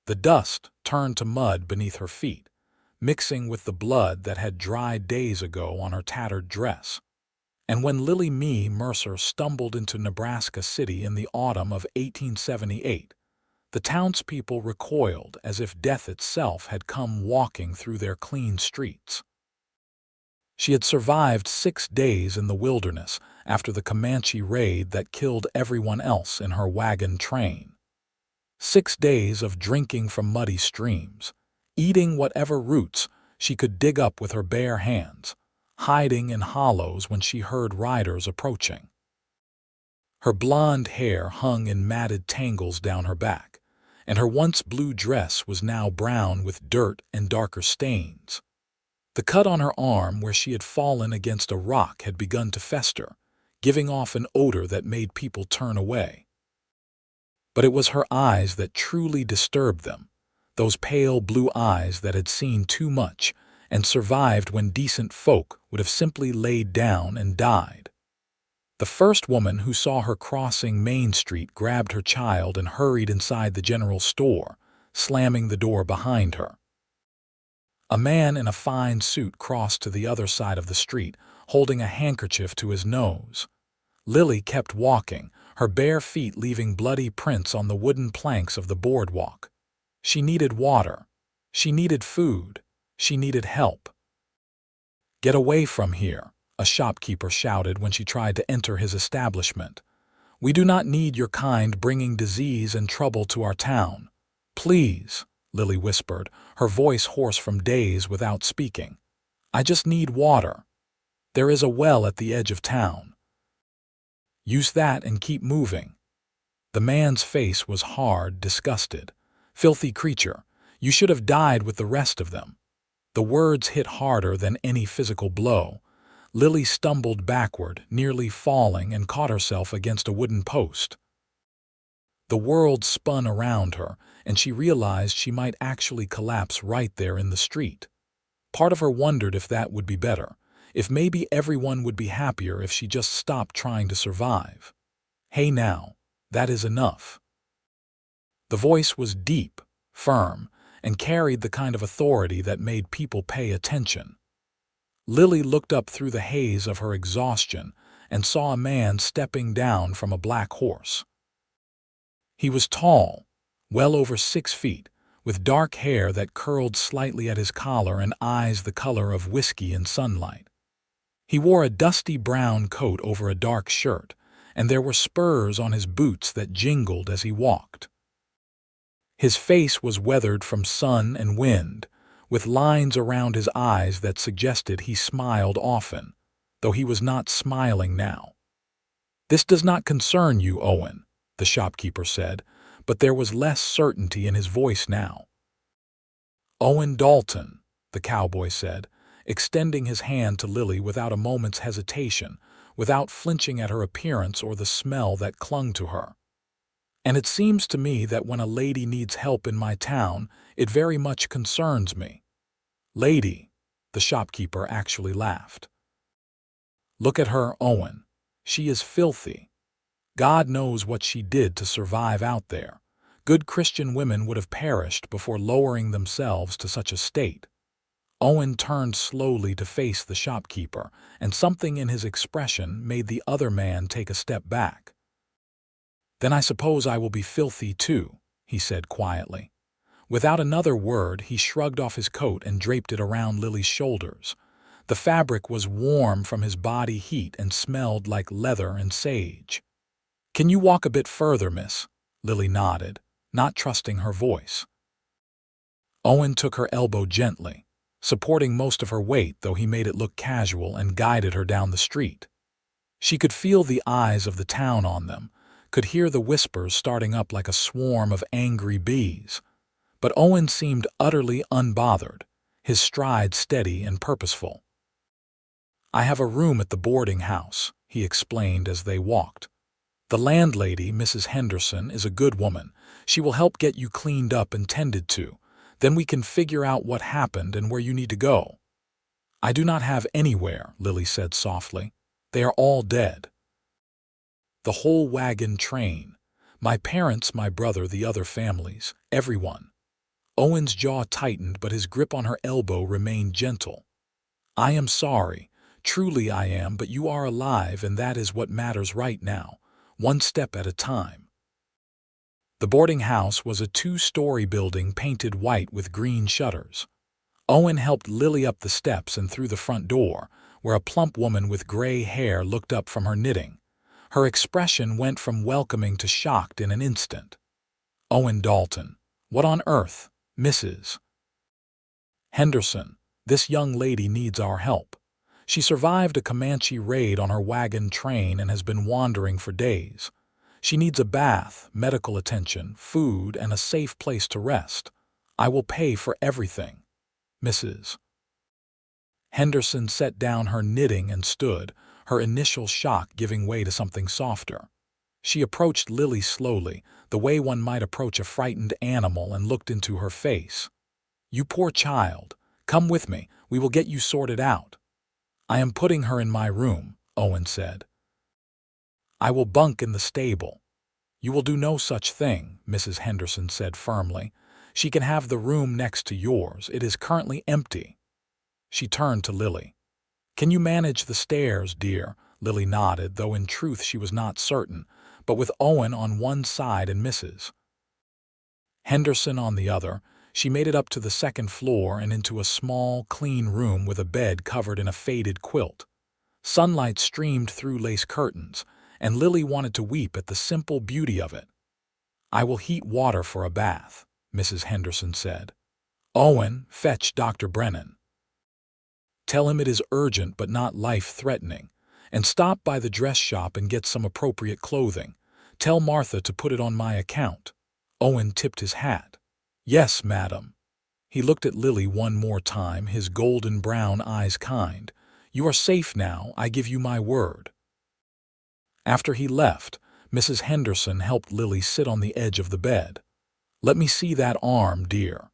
The dust turned to mud beneath her feet, mixing with the blood that had dried days ago on her tattered dress. And when Mae Mercer stumbled into Nebraska City in the autumn of 1878, the townspeople recoiled as if death itself had come walking through their clean streets. She had survived 6 days in the wilderness after the Comanche raid that killed everyone else in her wagon train. 6 days of drinking from muddy streams, eating whatever roots she could dig up with her bare hands, hiding in hollows when she heard riders approaching. Her blonde hair hung in matted tangles down her back, and her once blue dress was now brown with dirt and darker stains. The cut on her arm where she had fallen against a rock had begun to fester, giving off an odor that made people turn away. But it was her eyes that truly disturbed them, those pale blue eyes that had seen too much and survived when decent folk would have simply laid down and died. The first woman who saw her crossing Main Street grabbed her child and hurried inside the general store, slamming the door behind her. A man in a fine suit crossed to the other side of the street, holding a handkerchief to his nose. Lily kept walking, her bare feet leaving bloody prints on the wooden planks of the boardwalk. She needed water. She needed food. She needed help. "Get away from here," a shopkeeper shouted when she tried to enter his establishment. "We do not need your kind bringing disease and trouble to our town. Please," Lily whispered, her voice hoarse from days without speaking. "I just need water. There is a well at the edge of town. Use that and keep moving." The man's face was hard, disgusted. "Filthy creature, you should have died with the rest of them." The words hit harder than any physical blow. Lily stumbled backward, nearly falling, and caught herself against a wooden post. The world spun around her, and she realized she might actually collapse right there in the street. Part of her wondered if that would be better, if maybe everyone would be happier if she just stopped trying to survive. "Hey now, that is enough." The voice was deep, firm, and carried the kind of authority that made people pay attention. Lily looked up through the haze of her exhaustion and saw a man stepping down from a black horse. He was tall, well over 6 feet, with dark hair that curled slightly at his collar and eyes the color of whiskey in sunlight. He wore a dusty brown coat over a dark shirt, and there were spurs on his boots that jingled as he walked. His face was weathered from sun and wind, with lines around his eyes that suggested he smiled often, though he was not smiling now. "This does not concern you, Owen," the shopkeeper said, but there was less certainty in his voice now. "Owen Dalton," the cowboy said, extending his hand to Lily without a moment's hesitation, without flinching at her appearance or the smell that clung to her. "And it seems to me that when a lady needs help in my town, it very much concerns me." "Lady," the shopkeeper actually laughed. "Look at her, Owen. She is filthy. God knows what she did to survive out there. Good Christian women would have perished before lowering themselves to such a state." Owen turned slowly to face the shopkeeper, and something in his expression made the other man take a step back. "Then I suppose I will be filthy too," he said quietly. Without another word, he shrugged off his coat and draped it around Lily's shoulders. The fabric was warm from his body heat and smelled like leather and sage. "Can you walk a bit further, miss?" Lily nodded, not trusting her voice. Owen took her elbow gently, supporting most of her weight, though he made it look casual, and guided her down the street. She could feel the eyes of the town on them, could hear the whispers starting up like a swarm of angry bees. But Owen seemed utterly unbothered, his stride steady and purposeful. "I have a room at the boarding house," he explained as they walked. "The landlady, Mrs. Henderson, is a good woman. She will help get you cleaned up and tended to. Then we can figure out what happened and where you need to go." "I do not have anywhere," Lily said softly. "They are all dead. The whole wagon train. My parents, my brother, the other families, everyone." Owen's jaw tightened, but his grip on her elbow remained gentle. I am sorry. Truly I am, but you are alive, and that is what matters right now, one step at a time. The boarding house was a 2-story building painted white with green shutters. Owen helped Lily up the steps and through the front door, where a plump woman with gray hair looked up from her knitting. Her expression went from welcoming to shocked in an instant. Owen Dalton. What on earth, Mrs. Henderson? This young lady needs our help. She survived a Comanche raid on her wagon train and has been wandering for days. She needs a bath, medical attention, food, and a safe place to rest. I will pay for everything. Mrs. Henderson set down her knitting and stood, her initial shock giving way to something softer. She approached Lily slowly, the way one might approach a frightened animal, and looked into her face. You poor child. Come with me, we will get you sorted out. I am putting her in my room, Owen said. I will bunk in the stable. You will do no such thing, Mrs. Henderson said firmly. She can have the room next to yours. It is currently empty. She turned to Lily. Can you manage the stairs, dear? Lily nodded, though in truth she was not certain, but with Owen on one side and Mrs. Henderson on the other, she made it up to the second floor and into a small, clean room with a bed covered in a faded quilt. Sunlight streamed through lace curtains, and Lily wanted to weep at the simple beauty of it. I will heat water for a bath, Mrs. Henderson said. Owen, fetch Dr. Brennan. Tell him it is urgent but not life-threatening, and stop by the dress shop and get some appropriate clothing. Tell Martha to put it on my account. Owen tipped his hat. Yes, madam. He looked at Lily one more time, his golden brown eyes kind. You are safe now, I give you my word. After he left, Mrs. Henderson helped Lily sit on the edge of the bed. Let me see that arm, dear.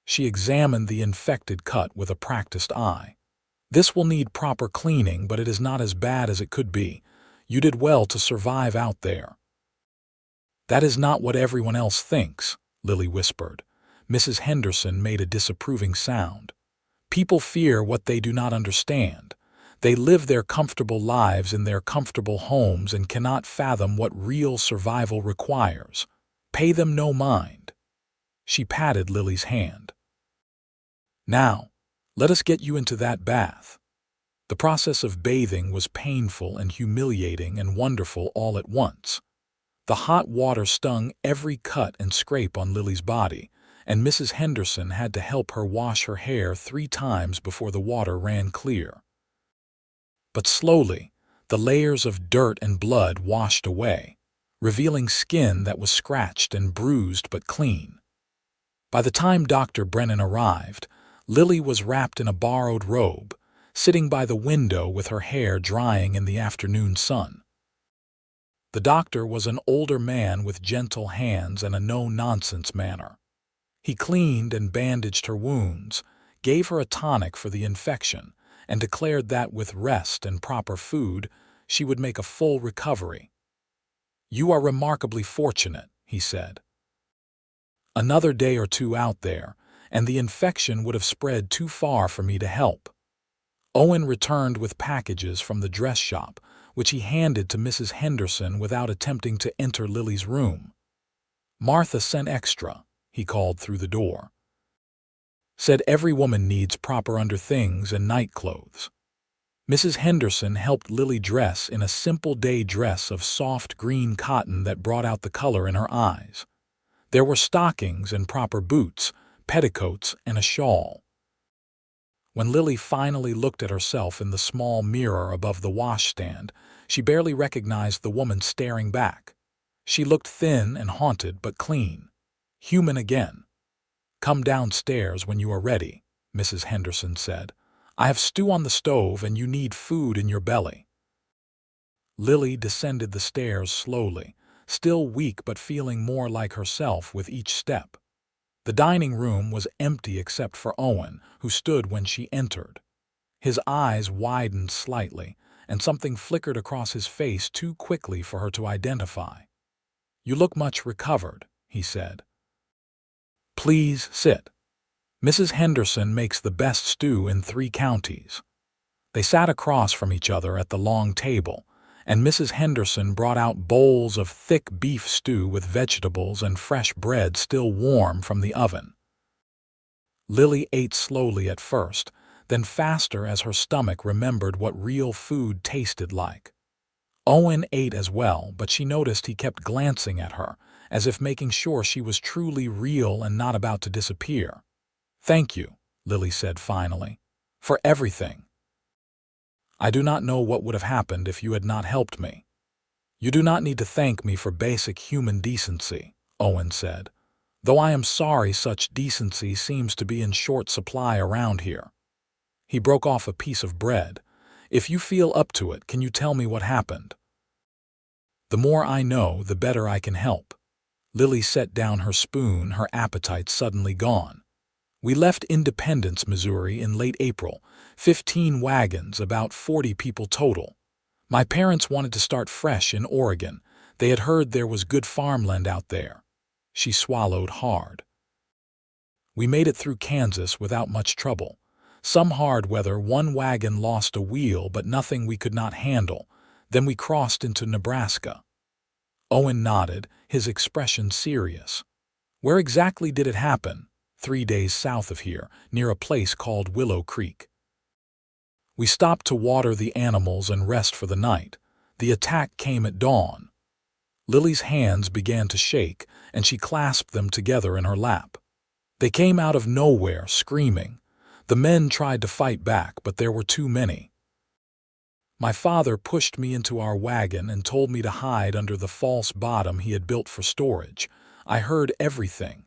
She examined the infected cut with a practiced eye. This will need proper cleaning, but it is not as bad as it could be. You did well to survive out there. That is not what everyone else thinks, Lily whispered. Mrs. Henderson made a disapproving sound. People fear what they do not understand. They live their comfortable lives in their comfortable homes and cannot fathom what real survival requires. Pay them no mind. She patted Lily's hand. Now, let us get you into that bath. The process of bathing was painful and humiliating and wonderful all at once. The hot water stung every cut and scrape on Lily's body, and Mrs. Henderson had to help her wash her hair 3 times before the water ran clear. But slowly, the layers of dirt and blood washed away, revealing skin that was scratched and bruised but clean. By the time Dr. Brennan arrived, Lily was wrapped in a borrowed robe, sitting by the window with her hair drying in the afternoon sun. The doctor was an older man with gentle hands and a no-nonsense manner. He cleaned and bandaged her wounds, gave her a tonic for the infection, and declared that with rest and proper food, she would make a full recovery. You are remarkably fortunate, he said. Another day or 2 out there, and the infection would have spread too far for me to help. Owen returned with packages from the dress shop, which he handed to Mrs. Henderson without attempting to enter Lily's room. Martha sent extra, he called through the door. Said every woman needs proper underthings and night clothes. Mrs. Henderson helped Lily dress in a simple day dress of soft green cotton that brought out the color in her eyes. There were stockings and proper boots, petticoats, and a shawl. When Lily finally looked at herself in the small mirror above the washstand, she barely recognized the woman staring back. She looked thin and haunted but clean. Human again. Come downstairs when you are ready, Mrs. Henderson said. I have stew on the stove and you need food in your belly. Lily descended the stairs slowly, still weak but feeling more like herself with each step. The dining room was empty except for Owen, who stood when she entered. His eyes widened slightly, and something flickered across his face too quickly for her to identify. You look much recovered, he said. Please sit. Mrs. Henderson makes the best stew in 3 counties. They sat across from each other at the long table, and Mrs. Henderson brought out bowls of thick beef stew with vegetables and fresh bread still warm from the oven. Lily ate slowly at first, then faster as her stomach remembered what real food tasted like. Owen ate as well, but she noticed he kept glancing at her, as if making sure she was truly real and not about to disappear. "Thank you," Lily said finally, "for everything. I do not know what would have happened if you had not helped me." "You do not need to thank me for basic human decency," Owen said, "though I am sorry such decency seems to be in short supply around here." He broke off a piece of bread. "If you feel up to it, can you tell me what happened? The more I know, the better I can help." Lily set down her spoon, her appetite suddenly gone. "We left Independence, Missouri in late April, 15 wagons, about 40 people total. My parents wanted to start fresh in Oregon. They had heard there was good farmland out there." She swallowed hard. "We made it through Kansas without much trouble. Some hard weather, one wagon lost a wheel, but nothing we could not handle. Then we crossed into Nebraska." Owen nodded, his expression serious. "Where exactly did it happen?" 3 days south of here, near a place called Willow Creek. "We stopped to water the animals and rest for the night. The attack came at dawn." Lily's hands began to shake, and she clasped them together in her lap. "They came out of nowhere, screaming. The men tried to fight back, but there were too many. My father pushed me into our wagon and told me to hide under the false bottom he had built for storage. I heard everything.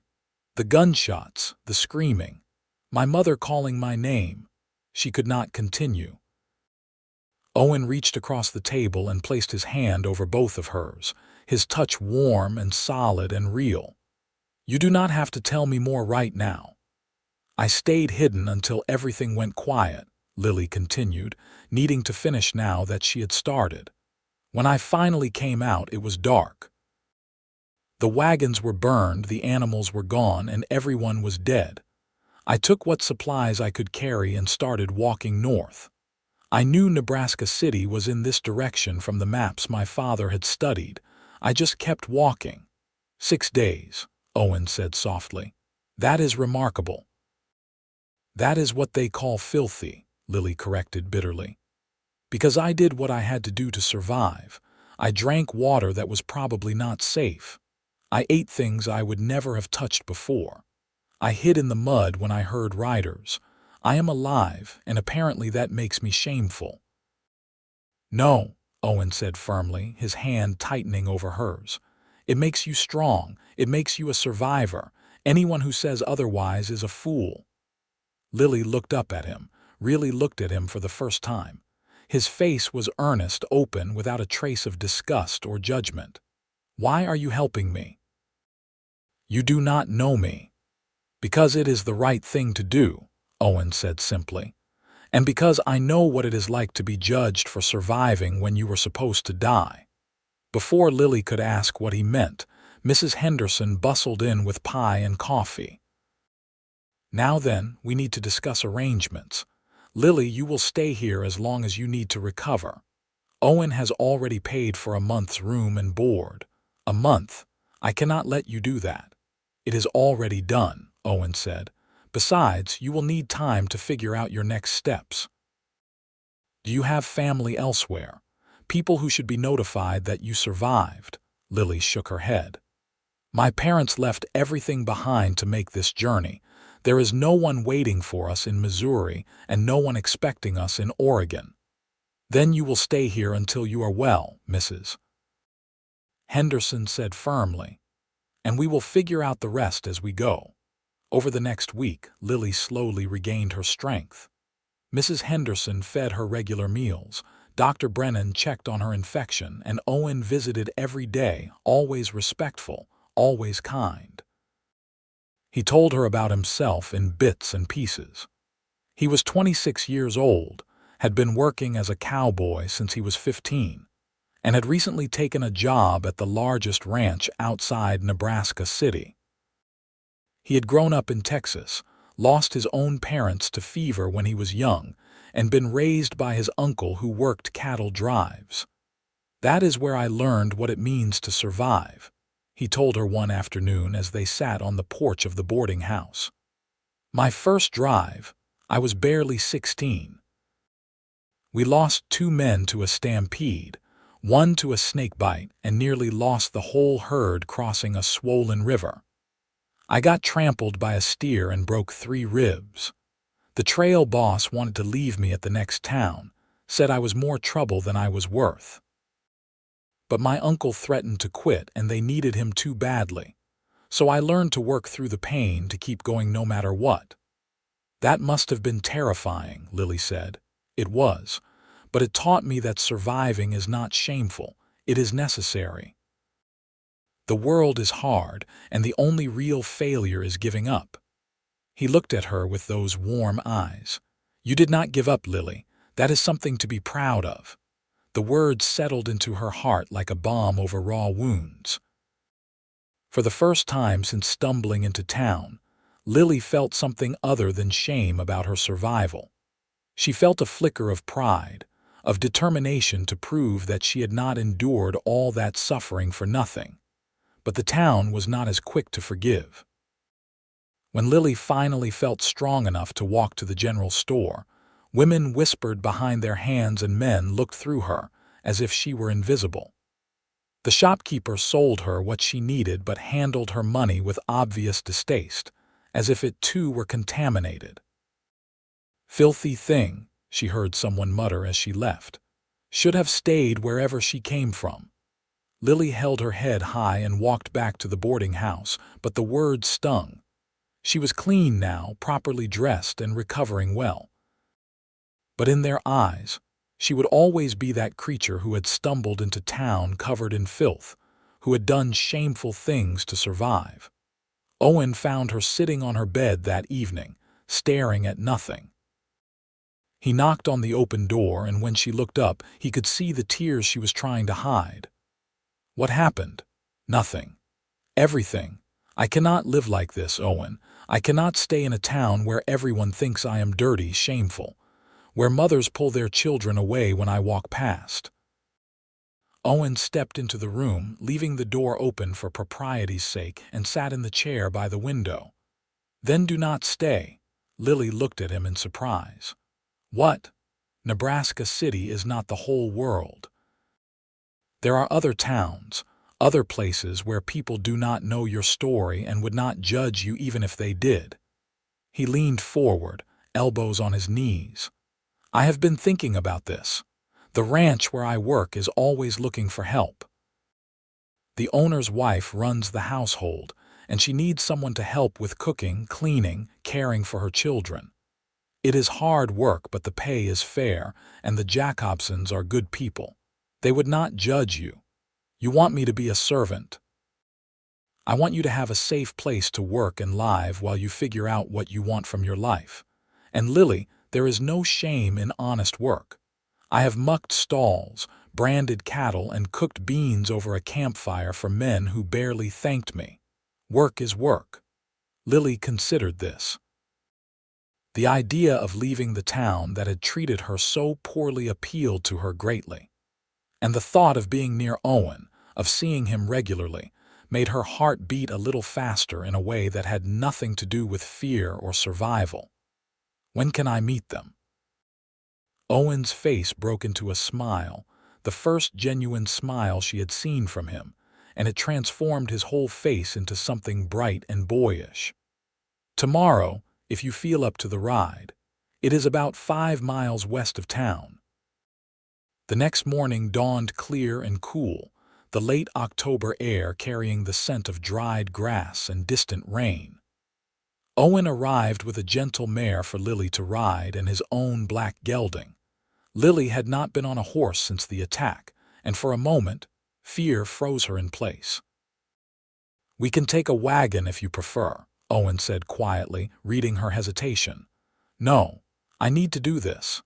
The gunshots, the screaming, my mother calling my name." She could not continue. Owen reached across the table and placed his hand over both of hers, his touch warm and solid and real. "You do not have to tell me more right now. I stayed hidden until everything went quiet," Lily continued, needing to finish now that she had started. "When I finally came out, it was dark. The wagons were burned, the animals were gone, and everyone was dead. I took what supplies I could carry and started walking north. I knew Nebraska City was in this direction from the maps my father had studied. I just kept walking." 6 days, Owen said softly. "That is remarkable." "That is what they call filthy," Lily corrected bitterly. "Because I did what I had to do to survive. I drank water that was probably not safe. I ate things I would never have touched before. I hid in the mud when I heard riders. I am alive, and apparently that makes me shameful." "No," Owen said firmly, his hand tightening over hers. "It makes you strong. It makes you a survivor. Anyone who says otherwise is a fool." Lily looked up at him, really looked at him for the first time. His face was earnest, open, without a trace of disgust or judgment. "Why are you helping me?" "You do not know me." "Because it is the right thing to do," Owen said simply. "And because I know what it is like to be judged for surviving when you were supposed to die." Before Lily could ask what he meant, Mrs. Henderson bustled in with pie and coffee. "Now then, we need to discuss arrangements. Lily, you will stay here as long as you need to recover. Owen has already paid for a month's room and board." "A month? I cannot let you do that." "It is already done," Owen said. "Besides, you will need time to figure out your next steps." "Do you have family elsewhere? People who should be notified that you survived?" Lily shook her head. "My parents left everything behind to make this journey. There is no one waiting for us in Missouri and no one expecting us in Oregon." "Then you will stay here until you are well, Mrs. Henderson said firmly. "And we will figure out the rest as we go." Over the next week, Lily slowly regained her strength. Mrs. Henderson fed her regular meals. Dr. Brennan checked on her infection, and Owen visited every day, always respectful, always kind. He told her about himself in bits and pieces. He was 26 years old, had been working as a cowboy since he was 15, and had recently taken a job at the largest ranch outside Nebraska City. He had grown up in Texas, lost his own parents to fever when he was young, and been raised by his uncle who worked cattle drives. "That is where I learned what it means to survive," he told her one afternoon as they sat on the porch of the boarding house. "My first drive, I was barely 16. We lost 2 men to a stampede, one to a snake bite, and nearly lost the whole herd crossing a swollen river. I got trampled by a steer and broke 3 ribs. The trail boss wanted to leave me at the next town, said I was more trouble than I was worth. But my uncle threatened to quit and they needed him too badly, so I learned to work through the pain to keep going no matter what." "That must have been terrifying," Lily said. "It was, but it taught me that surviving is not shameful, it is necessary. The world is hard, and the only real failure is giving up." He looked at her with those warm eyes. "You did not give up, Lily. That is something to be proud of." The words settled into her heart like a balm over raw wounds. For the first time since stumbling into town, Lily felt something other than shame about her survival. She felt a flicker of pride, of determination to prove that she had not endured all that suffering for nothing. But the town was not as quick to forgive. When Lily finally felt strong enough to walk to the general store, women whispered behind their hands and men looked through her, as if she were invisible. The shopkeeper sold her what she needed but handled her money with obvious distaste, as if it too were contaminated. "Filthy thing," she heard someone mutter as she left. "Should have stayed wherever she came from." Lily held her head high and walked back to the boarding house, but the words stung. She was clean now, properly dressed and recovering well. But in their eyes, she would always be that creature who had stumbled into town covered in filth, who had done shameful things to survive. Owen found her sitting on her bed that evening, staring at nothing. He knocked on the open door, and when she looked up, he could see the tears she was trying to hide. "What happened?" "Nothing. Everything. I cannot live like this, Owen. I cannot stay in a town where everyone thinks I am dirty, shameful, where mothers pull their children away when I walk past." Owen stepped into the room, leaving the door open for propriety's sake, and sat in the chair by the window. "Then do not stay." Lily looked at him in surprise. "What? Nebraska City is not the whole world. There are other towns, other places where people do not know your story and would not judge you even if they did." He leaned forward, elbows on his knees. "I have been thinking about this. The ranch where I work is always looking for help. The owner's wife runs the household, and she needs someone to help with cooking, cleaning, caring for her children. It is hard work, but the pay is fair, and the Jacobsons are good people. They would not judge you. You want me to be a servant. I want you to have a safe place to work and live while you figure out what you want from your life. And Lily, there is no shame in honest work. I have mucked stalls, branded cattle, and cooked beans over a campfire for men who barely thanked me. Work is work." Lily considered this. The idea of leaving the town that had treated her so poorly appealed to her greatly. And the thought of being near Owen, of seeing him regularly, made her heart beat a little faster in a way that had nothing to do with fear or survival. "When can I meet them?" Owen's face broke into a smile, the first genuine smile she had seen from him, and it transformed his whole face into something bright and boyish. "Tomorrow, if you feel up to the ride. It is about 5 miles west of town." The next morning dawned clear and cool, the late October air carrying the scent of dried grass and distant rain. Owen arrived with a gentle mare for Lily to ride and his own black gelding. Lily had not been on a horse since the attack, and for a moment, fear froze her in place. "We can take a wagon if you prefer," Owen said quietly, reading her hesitation. "No, I need to do this."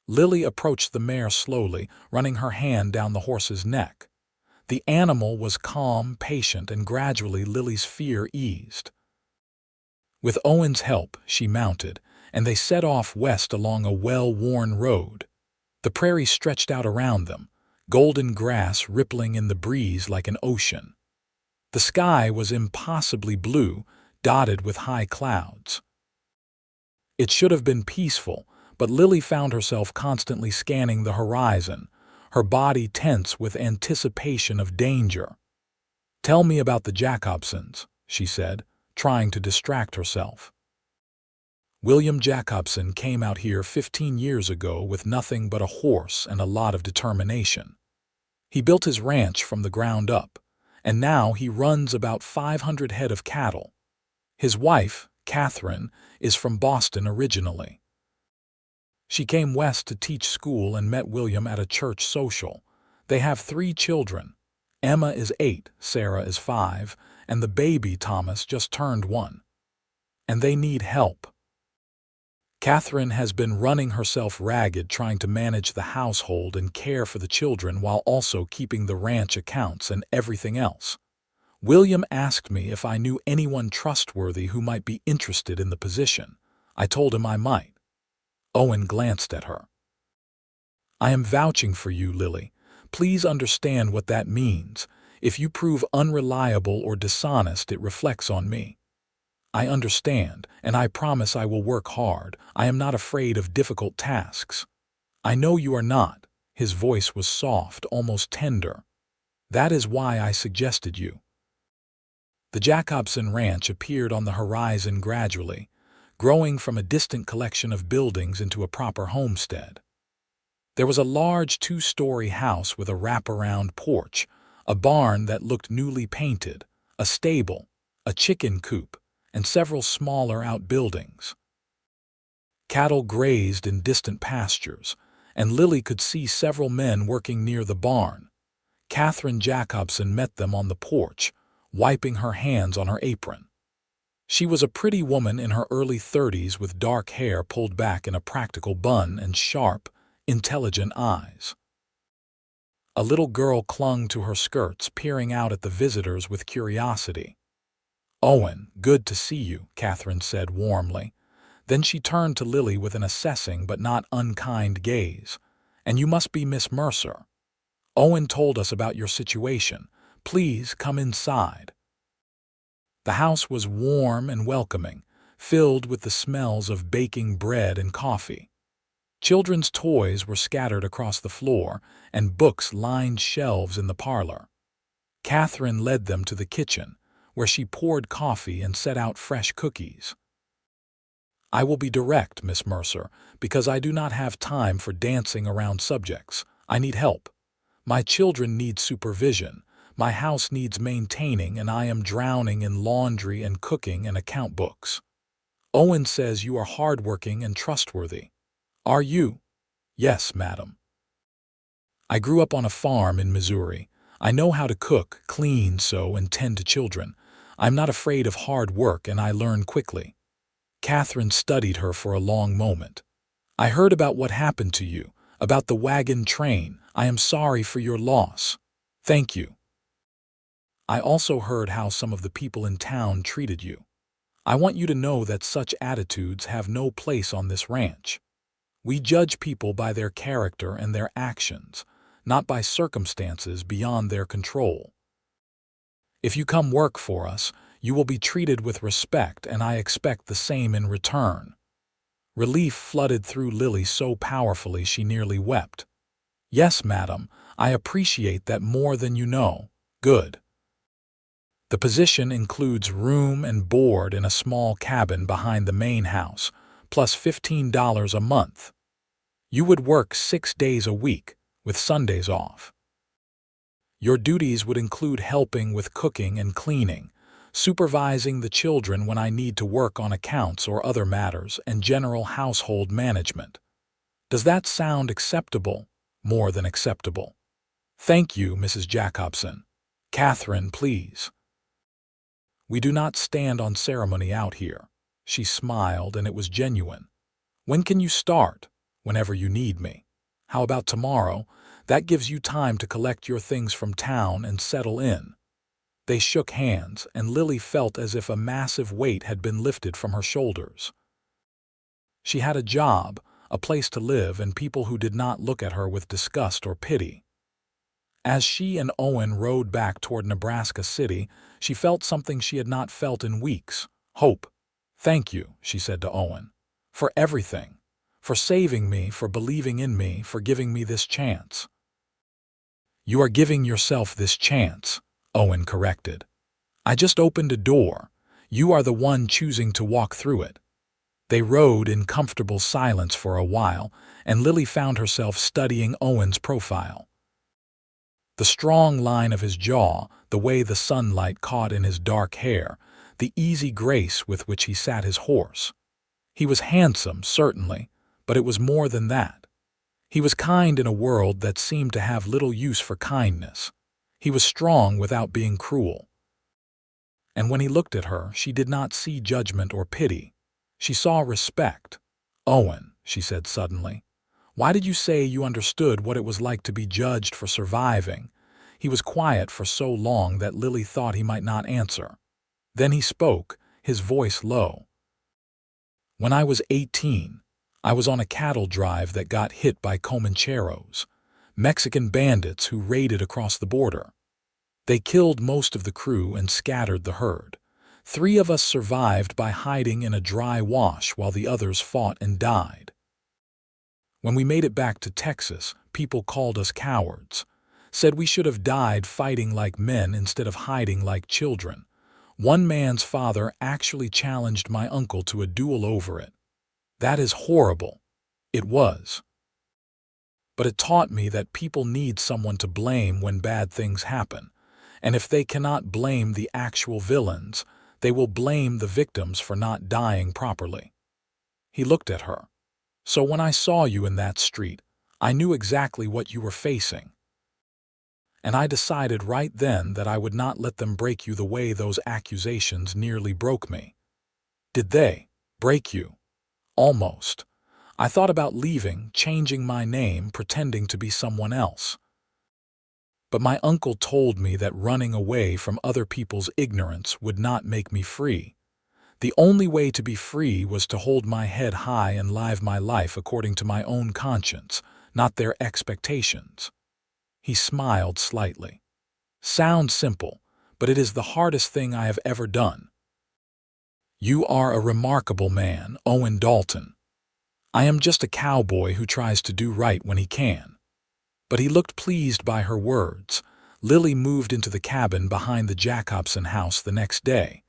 Lily approached the mare slowly, running her hand down the horse's neck. The animal was calm, patient, and gradually Lily's fear eased. With Owen's help, she mounted, and they set off west along a well-worn road. The prairie stretched out around them, golden grass rippling in the breeze like an ocean. The sky was impossibly blue, dotted with high clouds. It should have been peaceful, but Lily found herself constantly scanning the horizon, her body tense with anticipation of danger. "Tell me about the Jacobsons," she said, trying to distract herself. "William Jacobson came out here 15 years ago with nothing but a horse and a lot of determination. He built his ranch from the ground up, and now he runs about 500 head of cattle. His wife, Catherine, is from Boston originally. She came west to teach school and met William at a church social. They have 3 children. Emma is 8, Sarah is 5, and the baby Thomas just turned 1. And they need help. Catherine has been running herself ragged trying to manage the household and care for the children while also keeping the ranch accounts and everything else. William asked me if I knew anyone trustworthy who might be interested in the position. I told him I might." Owen glanced at her. "I am vouching for you, Lily. Please understand what that means. If you prove unreliable or dishonest, it reflects on me. I understand, and I promise I will work hard. I am not afraid of difficult tasks." "I know you are not." His voice was soft, almost tender. "That is why I suggested you." The Jacobson Ranch appeared on the horizon gradually, growing from a distant collection of buildings into a proper homestead. There was a large 2-story house with a wraparound porch, a barn that looked newly painted, a stable, a chicken coop, and several smaller outbuildings. Cattle grazed in distant pastures, and Lily could see several men working near the barn. Catherine Jacobson met them on the porch, wiping her hands on her apron. She was a pretty woman in her early 30s with dark hair pulled back in a practical bun and sharp, intelligent eyes. A little girl clung to her skirts, peering out at the visitors with curiosity. "Owen, good to see you," Catherine said warmly. Then she turned to Lily with an assessing but not unkind gaze. "And you must be Miss Mercer. Owen told us about your situation. Please come inside." The house was warm and welcoming, filled with the smells of baking bread and coffee. Children's toys were scattered across the floor, and books lined shelves in the parlor. Catherine led them to the kitchen, where she poured coffee and set out fresh cookies. "I will be direct, Miss Mercer, because I do not have time for dancing around subjects. I need help. My children need supervision. My house needs maintaining, and I am drowning in laundry and cooking and account books. Owen says you are hardworking and trustworthy. Are you?" "Yes, madam. I grew up on a farm in Missouri. I know how to cook, clean, sew, and tend to children. I'm not afraid of hard work, and I learn quickly." Catherine studied her for a long moment. "I heard about what happened to you, about the wagon train. I am sorry for your loss." "Thank you. I also heard how some of the people in town treated you. I want you to know that such attitudes have no place on this ranch. We judge people by their character and their actions, not by circumstances beyond their control. If you come work for us, you will be treated with respect, and I expect the same in return." Relief flooded through Lily so powerfully she nearly wept. "Yes, madam, I appreciate that more than you know. Good. The position includes room and board in a small cabin behind the main house, plus $15 a month. You would work 6 days a week, with Sundays off. Your duties would include helping with cooking and cleaning, supervising the children when I need to work on accounts or other matters, and general household management. Does that sound acceptable?" "More than acceptable." "Thank you, Mrs. Jacobson. Catherine, please." "We do not stand on ceremony out here." She smiled, and it was genuine. "When can you start?" "Whenever you need me." "How about tomorrow? That gives you time to collect your things from town and settle in." They shook hands, and Lily felt as if a massive weight had been lifted from her shoulders. She had a job, a place to live, and people who did not look at her with disgust or pity. As she and Owen rode back toward Nebraska City, she felt something she had not felt in weeks: hope. "Thank you," she said to Owen, "for everything. For saving me, for believing in me, for giving me this chance." "You are giving yourself this chance," Owen corrected. "I just opened a door. You are the one choosing to walk through it." They rode in comfortable silence for a while, and Lily found herself studying Owen's profile. The strong line of his jaw, the way the sunlight caught in his dark hair, the easy grace with which he sat his horse. He was handsome, certainly, but it was more than that. He was kind in a world that seemed to have little use for kindness. He was strong without being cruel. And when he looked at her, she did not see judgment or pity. She saw respect. "Owen," she said suddenly, "why did you say you understood what it was like to be judged for surviving?" He was quiet for so long that Lily thought he might not answer. Then he spoke, his voice low. "When I was 18, I was on a cattle drive that got hit by Comancheros, Mexican bandits who raided across the border. They killed most of the crew and scattered the herd. 3 of us survived by hiding in a dry wash while the others fought and died. When we made it back to Texas, people called us cowards, said we should have died fighting like men instead of hiding like children. One man's father actually challenged my uncle to a duel over it. That is horrible." It was. But it taught me that people need someone to blame when bad things happen, and if they cannot blame the actual villains, they will blame the victims for not dying properly. He looked at her. "So when I saw you in that street, I knew exactly what you were facing. And I decided right then that I would not let them break you the way those accusations nearly broke me." "Did they break you?" "Almost. I thought about leaving, changing my name, pretending to be someone else. But my uncle told me that running away from other people's ignorance would not make me free. The only way to be free was to hold my head high and live my life according to my own conscience, not their expectations." He smiled slightly. "Sounds simple, but it is the hardest thing I have ever done." "You are a remarkable man, Owen Dalton. I am just a cowboy who tries to do right when he can." But he looked pleased by her words. Lily moved into the cabin behind the Jacobson house the next day.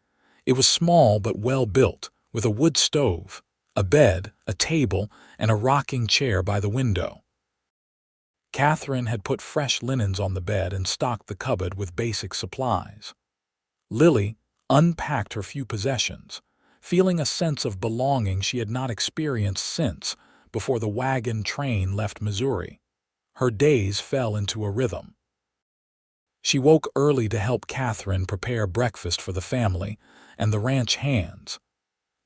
It was small but well built, with a wood stove, a bed, a table, and a rocking chair by the window. Catherine had put fresh linens on the bed and stocked the cupboard with basic supplies. Lily unpacked her few possessions, feeling a sense of belonging she had not experienced since before the wagon train left Missouri. Her days fell into a rhythm. She woke early to help Catherine prepare breakfast for the family and the ranch hands.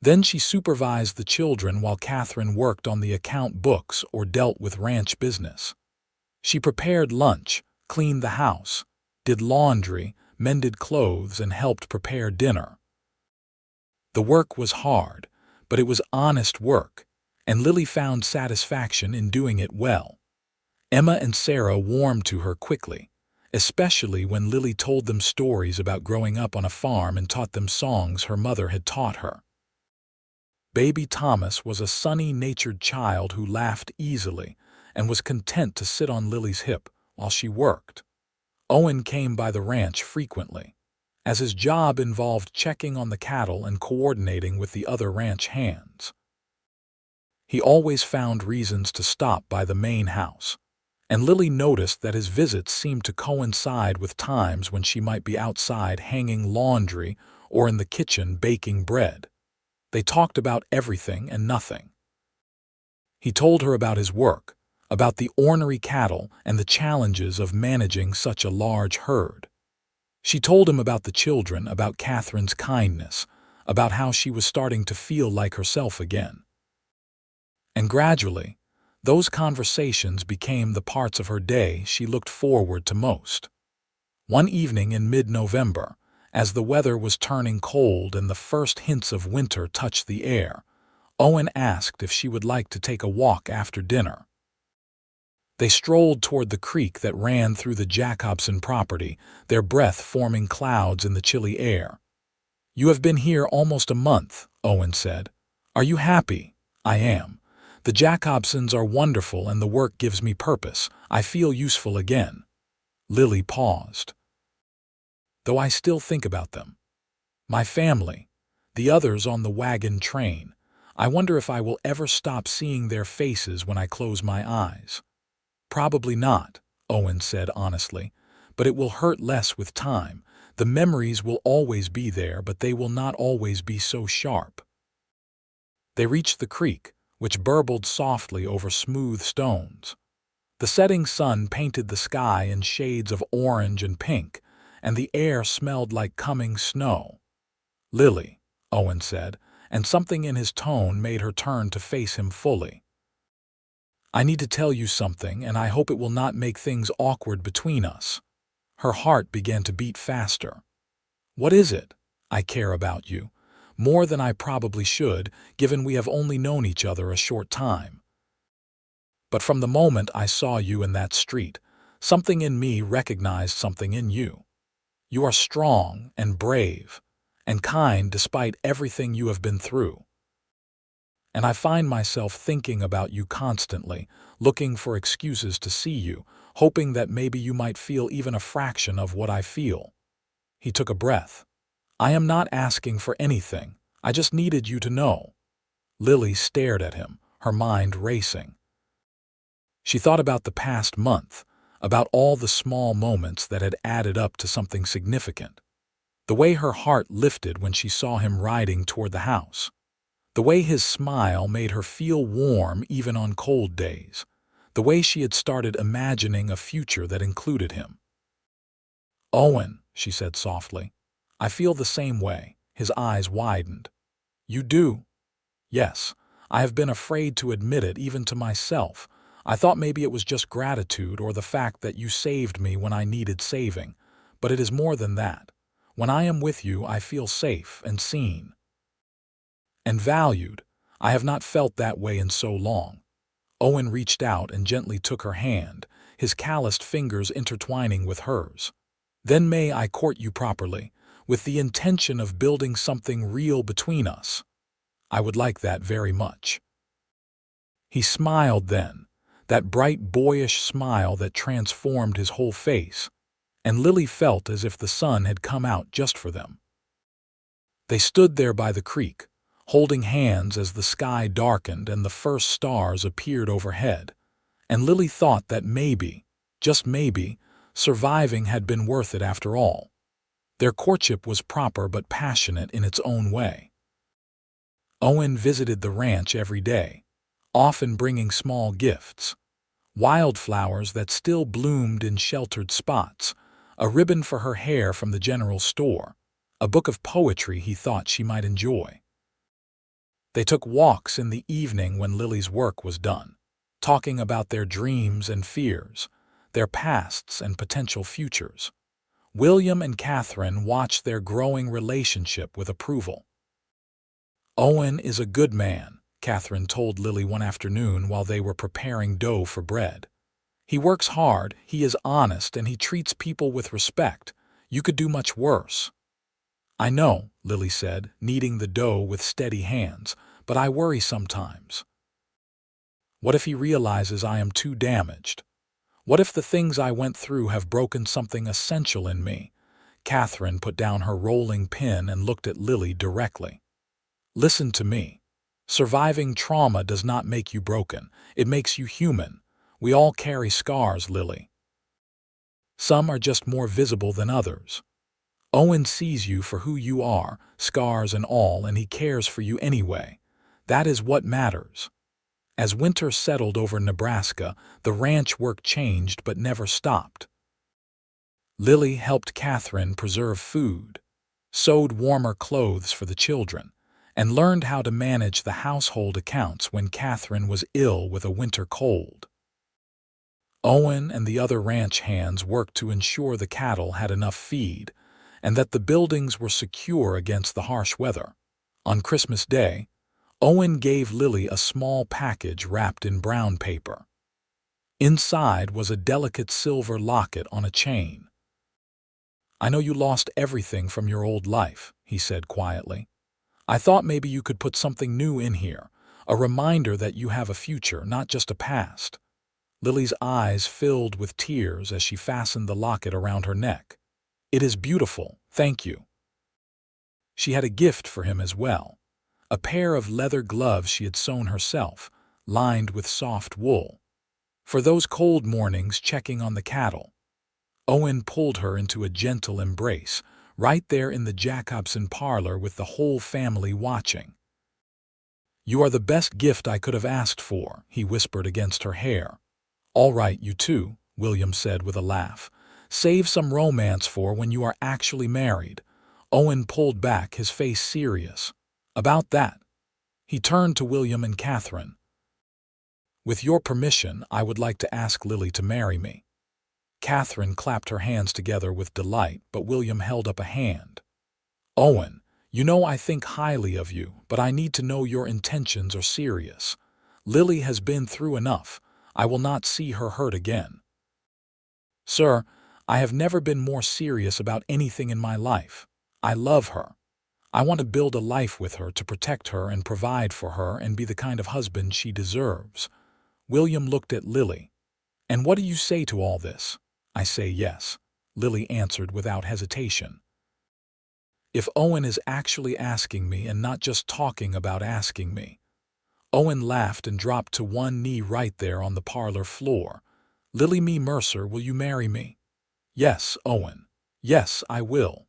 Then she supervised the children while Catherine worked on the account books or dealt with ranch business. She prepared lunch, cleaned the house, did laundry, mended clothes, and helped prepare dinner. The work was hard, but it was honest work, and Lily found satisfaction in doing it well. Emma and Sarah warmed to her quickly, especially when Lily told them stories about growing up on a farm and taught them songs her mother had taught her. Baby Thomas was a sunny-natured child who laughed easily and was content to sit on Lily's hip while she worked. Owen came by the ranch frequently, as his job involved checking on the cattle and coordinating with the other ranch hands. He always found reasons to stop by the main house, and Lily noticed that his visits seemed to coincide with times when she might be outside hanging laundry or in the kitchen baking bread. They talked about everything and nothing. He told her about his work, about the ornery cattle and the challenges of managing such a large herd. She told him about the children, about Catherine's kindness, about how she was starting to feel like herself again. And gradually, those conversations became the parts of her day she looked forward to most. One evening in mid-November, As the weather was turning cold and the first hints of winter touched the air, Owen asked if she would like to take a walk after dinner. They strolled toward the creek that ran through the Jacobson property, their breath forming clouds in the chilly air. "You have been here almost a month," Owen said. "Are you happy?" "I am. The Jacobsons are wonderful and the work gives me purpose. I feel useful again." Lily paused. "Though I still think about them. My family, the others on the wagon train. I wonder if I will ever stop seeing their faces when I close my eyes." "Probably not," Owen said honestly, "but it will hurt less with time. The memories will always be there, but they will not always be so sharp." They reached the creek, which burbled softly over smooth stones. The setting sun painted the sky in shades of orange and pink, and the air smelled like coming snow. "Lily," Owen said, and something in his tone made her turn to face him fully. "I need to tell you something, and I hope it will not make things awkward between us." Her heart began to beat faster. "What is it?" "I care about you. More than I probably should, given we have only known each other a short time. But from the moment I saw you in that street, something in me recognized something in you. You are strong and brave and kind despite everything you have been through. And I find myself thinking about you constantly, looking for excuses to see you, hoping that maybe you might feel even a fraction of what I feel." He took a breath. "I am not asking for anything. I just needed you to know." Lily stared at him, her mind racing. She thought about the past month, about all the small moments that had added up to something significant. The way her heart lifted when she saw him riding toward the house. The way his smile made her feel warm even on cold days. The way she had started imagining a future that included him. "Owen," she said softly, "I feel the same way." His eyes widened. "You do?" "Yes. I have been afraid to admit it even to myself. I thought maybe it was just gratitude or the fact that you saved me when I needed saving. But it is more than that. When I am with you, I feel safe and seen. And valued. I have not felt that way in so long." Owen reached out and gently took her hand, his calloused fingers intertwining with hers. "Then may I court you properly, with the intention of building something real between us?" "I would like that very much." He smiled then, that bright boyish smile that transformed his whole face, and Lily felt as if the sun had come out just for them. They stood there by the creek, holding hands as the sky darkened and the first stars appeared overhead, and Lily thought that maybe, just maybe, surviving had been worth it after all. Their courtship was proper but passionate in its own way. Owen visited the ranch every day, often bringing small gifts. Wildflowers that still bloomed in sheltered spots, a ribbon for her hair from the general store, a book of poetry he thought she might enjoy. They took walks in the evening when Lily's work was done, talking about their dreams and fears, their pasts and potential futures. William and Catherine watched their growing relationship with approval. "Owen is a good man," Catherine told Lily one afternoon while they were preparing dough for bread. "He works hard, he is honest, and he treats people with respect. You could do much worse." "I know," Lily said, kneading the dough with steady hands, "but I worry sometimes. What if he realizes I am too damaged? What if the things I went through have broken something essential in me?" Catherine put down her rolling pin and looked at Lily directly. "Listen to me. Surviving trauma does not make you broken. It makes you human. We all carry scars, Lily. Some are just more visible than others. Owen sees you for who you are, scars and all, and he cares for you anyway. That is what matters." As winter settled over Nebraska, the ranch work changed but never stopped. Lily helped Catherine preserve food, sewed warmer clothes for the children, and learned how to manage the household accounts when Catherine was ill with a winter cold. Owen and the other ranch hands worked to ensure the cattle had enough feed, and that the buildings were secure against the harsh weather. On Christmas Day, Owen gave Lily a small package wrapped in brown paper. Inside was a delicate silver locket on a chain. "I know you lost everything from your old life," he said quietly. "I thought maybe you could put something new in here, a reminder that you have a future, not just a past." Lily's eyes filled with tears as she fastened the locket around her neck. "It is beautiful, thank you." She had a gift for him as well, a pair of leather gloves she had sewn herself, lined with soft wool. For those cold mornings checking on the cattle. Owen pulled her into a gentle embrace, right there in the Jacobson parlor with the whole family watching. "You are the best gift I could have asked for," he whispered against her hair. "All right, you two," William said with a laugh. "Save some romance for when you are actually married." Owen pulled back, his face serious. "About that." He turned to William and Catherine. "With your permission, I would like to ask Lily to marry me." Catherine clapped her hands together with delight, but William held up a hand. "Owen, you know I think highly of you, but I need to know your intentions are serious. Lily has been through enough. I will not see her hurt again." "Sir, I have never been more serious about anything in my life. I love her. I want to build a life with her, to protect her and provide for her and be the kind of husband she deserves." William looked at Lily. "And what do you say to all this?" "I say yes," Lily answered without hesitation. "If Owen is actually asking me and not just talking about asking me." Owen laughed and dropped to one knee right there on the parlor floor. "Lily Mae Mercer, will you marry me?" "Yes, Owen. Yes, I will."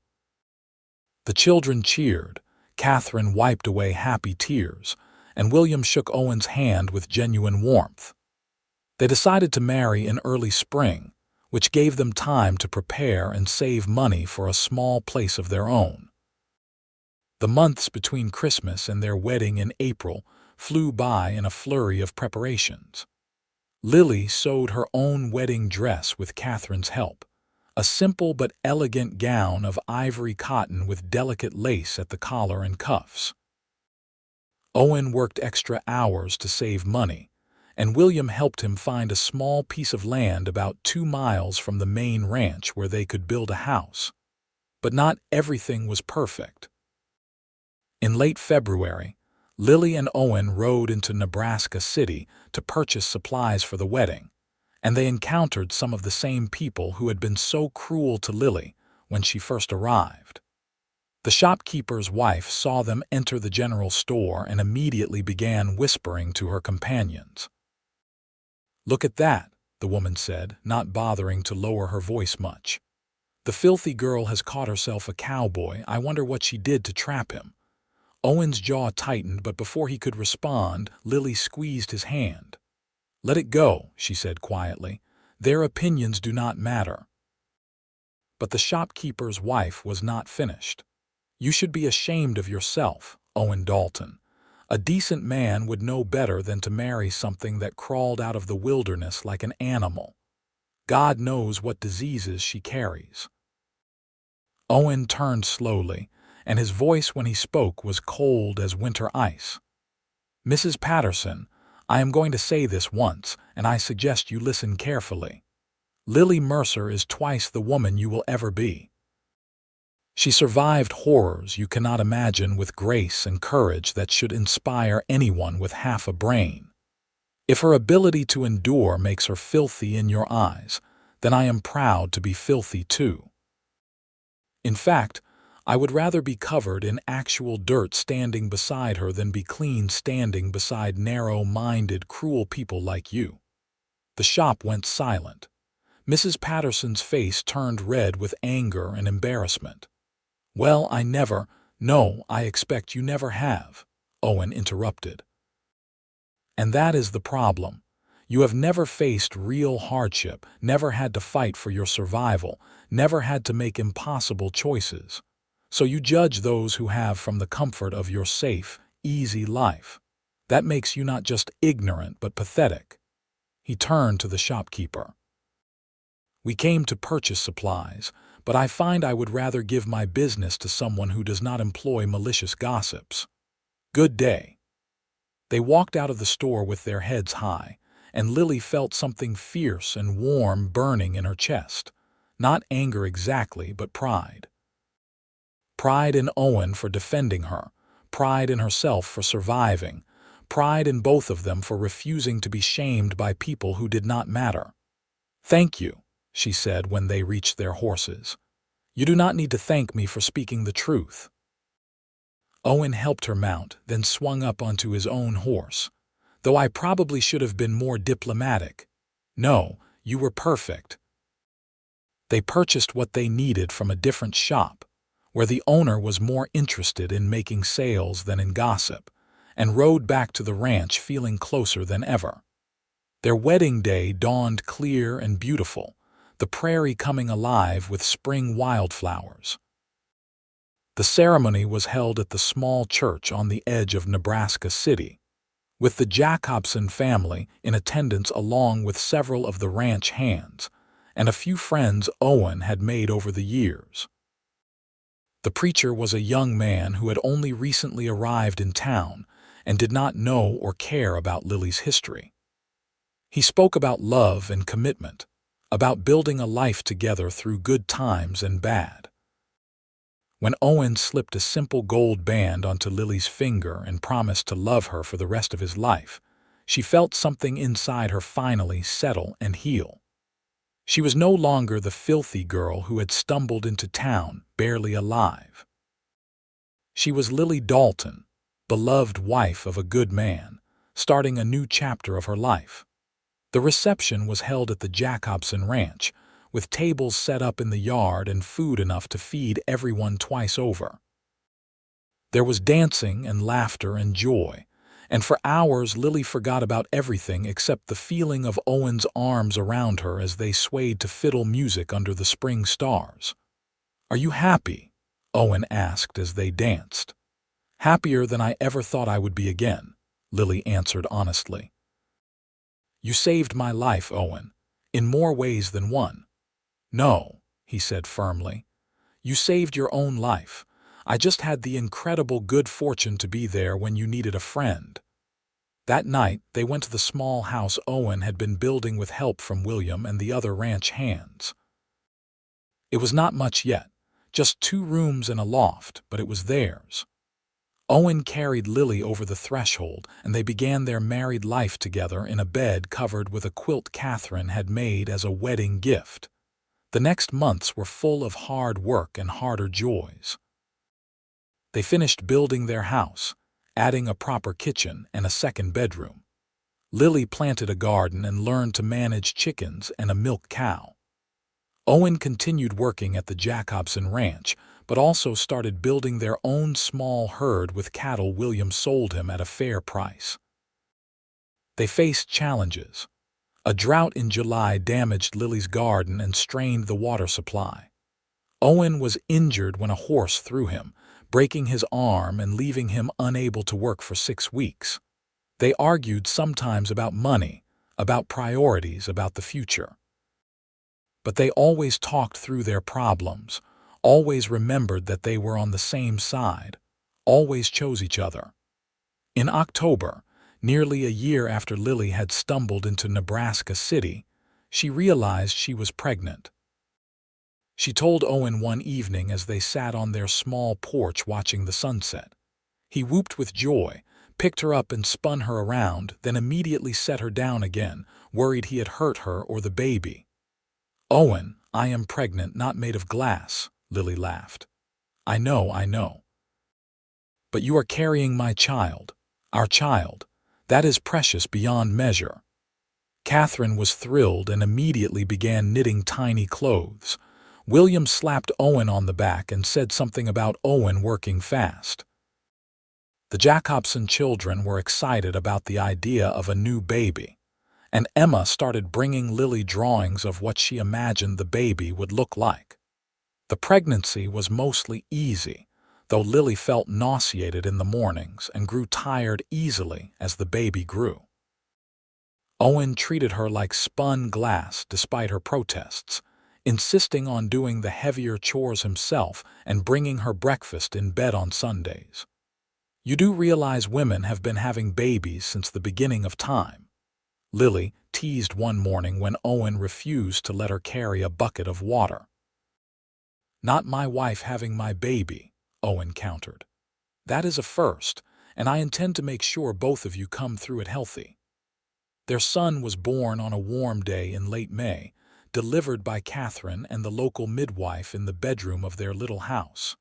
The children cheered. Catherine wiped away happy tears, and William shook Owen's hand with genuine warmth. They decided to marry in early spring, which gave them time to prepare and save money for a small place of their own. The months between Christmas and their wedding in April flew by in a flurry of preparations. Lily sewed her own wedding dress with Catherine's help, a simple but elegant gown of ivory cotton with delicate lace at the collar and cuffs. Owen worked extra hours to save money, and William helped him find a small piece of land about 2 miles from the main ranch where they could build a house. But not everything was perfect. In late February, Lily and Owen rode into Nebraska City to purchase supplies for the wedding, and they encountered some of the same people who had been so cruel to Lily when she first arrived. The shopkeeper's wife saw them enter the general store and immediately began whispering to her companions. "Look at that," the woman said, not bothering to lower her voice much. "The filthy girl has caught herself a cowboy. I wonder what she did to trap him." Owen's jaw tightened, but before he could respond, Lily squeezed his hand. "Let it go," she said quietly. "Their opinions do not matter." But the shopkeeper's wife was not finished. "You should be ashamed of yourself, Owen Dalton. A decent man would know better than to marry something that crawled out of the wilderness like an animal. God knows what diseases she carries." Owen turned slowly, and his voice when he spoke was cold as winter ice. "Mrs. Patterson, I am going to say this once, and I suggest you listen carefully. Lily Mercer is twice the woman you will ever be. She survived horrors you cannot imagine with grace and courage that should inspire anyone with half a brain. If her ability to endure makes her filthy in your eyes, then I am proud to be filthy too. In fact, I would rather be covered in actual dirt standing beside her than be clean standing beside narrow-minded, cruel people like you." The shop went silent. Mrs. Patterson's face turned red with anger and embarrassment. "Well, no, I expect you never have," Owen interrupted. "And that is the problem. You have never faced real hardship, never had to fight for your survival, never had to make impossible choices. So you judge those who have from the comfort of your safe, easy life. That makes you not just ignorant but pathetic." He turned to the shopkeeper. "We came to purchase supplies, but I find I would rather give my business to someone who does not employ malicious gossips. Good day." They walked out of the store with their heads high, and Lily felt something fierce and warm burning in her chest. Not anger exactly, but pride. Pride in Owen for defending her, pride in herself for surviving, pride in both of them for refusing to be shamed by people who did not matter. "Thank you," she said when they reached their horses. "You do not need to thank me for speaking the truth." Owen helped her mount, then swung up onto his own horse. "Though I probably should have been more diplomatic. No, you were perfect." They purchased what they needed from a different shop, where the owner was more interested in making sales than in gossip, and rode back to the ranch feeling closer than ever. Their wedding day dawned clear and beautiful, the prairie coming alive with spring wildflowers. The ceremony was held at the small church on the edge of Nebraska City, with the Jacobson family in attendance along with several of the ranch hands and a few friends Owen had made over the years. The preacher was a young man who had only recently arrived in town and did not know or care about Lily's history. He spoke about love and commitment, about building a life together through good times and bad. When Owen slipped a simple gold band onto Lily's finger and promised to love her for the rest of his life, she felt something inside her finally settle and heal. She was no longer the filthy girl who had stumbled into town barely alive. She was Lily Dalton, beloved wife of a good man, starting a new chapter of her life. The reception was held at the Jacobson Ranch, with tables set up in the yard and food enough to feed everyone twice over. There was dancing and laughter and joy, and for hours Lily forgot about everything except the feeling of Owen's arms around her as they swayed to fiddle music under the spring stars. "Are you happy?" Owen asked as they danced. "Happier than I ever thought I would be again," Lily answered honestly. "You saved my life, Owen, in more ways than one." "No," he said firmly. "You saved your own life. I just had the incredible good fortune to be there when you needed a friend." That night, they went to the small house Owen had been building with help from William and the other ranch hands. It was not much yet, just 2 rooms and a loft, but it was theirs. Owen carried Lily over the threshold, and they began their married life together in a bed covered with a quilt Catherine had made as a wedding gift. The next months were full of hard work and harder joys. They finished building their house, adding a proper kitchen and a second bedroom. Lily planted a garden and learned to manage chickens and a milk cow. Owen continued working at the Jacobson Ranch, but also started building their own small herd with cattle William sold him at a fair price. They faced challenges. A drought in July damaged Lily's garden and strained the water supply. Owen was injured when a horse threw him, breaking his arm and leaving him unable to work for 6 weeks. They argued sometimes about money, about priorities, about the future. But they always talked through their problems, always remembered that they were on the same side, always chose each other. In October, nearly a year after Lily had stumbled into Nebraska City, she realized she was pregnant. She told Owen one evening as they sat on their small porch watching the sunset. He whooped with joy, picked her up and spun her around, then immediately set her down again, worried he had hurt her or the baby. "Owen, I am pregnant, not made of glass," Lily laughed. I know. But you are carrying my child, our child. That is precious beyond measure." Catherine was thrilled and immediately began knitting tiny clothes. William slapped Owen on the back and said something about Owen working fast. The Jacobson children were excited about the idea of a new baby, and Emma started bringing Lily drawings of what she imagined the baby would look like. The pregnancy was mostly easy, though Lily felt nauseated in the mornings and grew tired easily as the baby grew. Owen treated her like spun glass despite her protests. insisting on doing the heavier chores himself and bringing her breakfast in bed on Sundays. "You do realize women have been having babies since the beginning of time," Lily teased one morning when Owen refused to let her carry a bucket of water. "Not my wife having my baby," Owen countered. "That is a first, and I intend to make sure both of you come through it healthy." Their son was born on a warm day in late May, delivered by Catherine and the local midwife in the bedroom of their little house.